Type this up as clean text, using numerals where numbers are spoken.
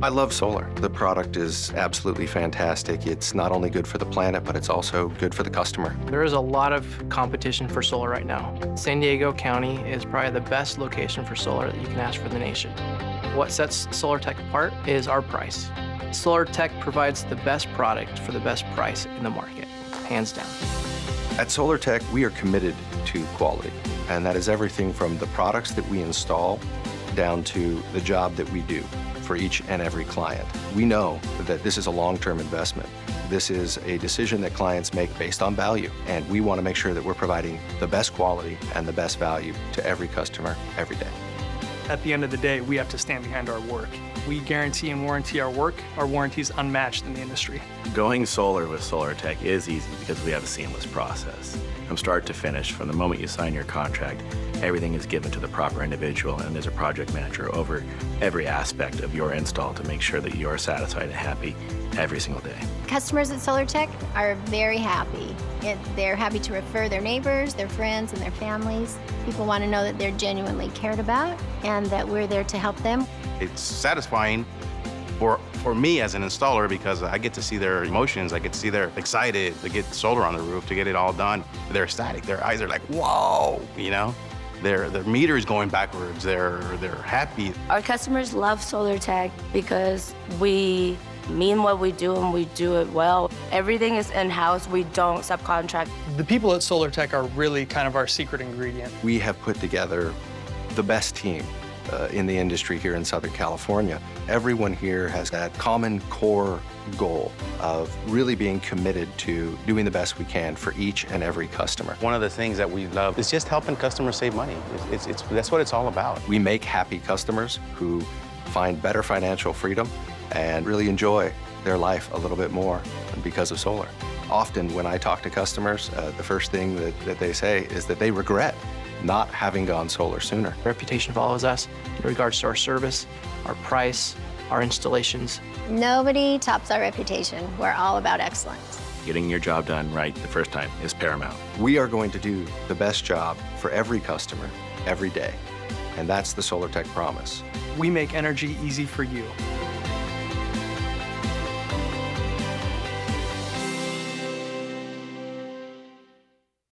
I love solar. The product is absolutely fantastic. It's not only good for the planet, but it's also good for the customer. There is a lot of competition for solar right now. San Diego County is probably the best location for solar that you can ask for the nation. What sets SolarTech apart is our price. SolarTech provides the best product for the best price in the market, hands down. At SolarTech, we are committed to quality, and that is everything from the products that we install down to the job that we do for each and every client. We know that this is a long-term investment. This is a decision that clients make based on value, and we want to make sure that we're providing the best quality and the best value to every customer every day. At the end of the day, we have to stand behind our work. We guarantee and warranty our work. Our warranty is unmatched in the industry. Going solar with SolarTech is easy because we have a seamless process. From start to finish, from the moment you sign your contract, everything is given to the proper individual, and there's a project manager over every aspect of your install to make sure that you are satisfied and happy every single day. Customers at SolarTech are very happy. They're happy to refer their neighbors, their friends, and their families. People want to know that they're genuinely cared about and that we're there to help them. It's satisfying for me as an installer because I get to see their emotions. I get to see they're excited to get solar on the roof, to get it all done. They're ecstatic. Their eyes are like, whoa, you know? Their meter is going backwards. They're happy. Our customers love SolarTech because we mean what we do and we do it well. Everything is in-house. We don't subcontract. The people at SolarTech are really kind of our secret ingredient. We have put together the best team in the industry here in Southern California. Everyone here has that common core goal of really being committed to doing the best we can for each and every customer. One of the things that we love is just helping customers save money. That's what it's all about. We make happy customers who find better financial freedom and really enjoy their life a little bit more because of solar. Often when I talk to customers, the first thing that they say is that they regret not having gone solar sooner. Reputation follows us in regards to our service, our price, our installations. Nobody tops our reputation. We're all about excellence. Getting your job done right the first time is paramount. We are going to do the best job for every customer, every day. And that's the SolarTech promise. We make energy easy for you.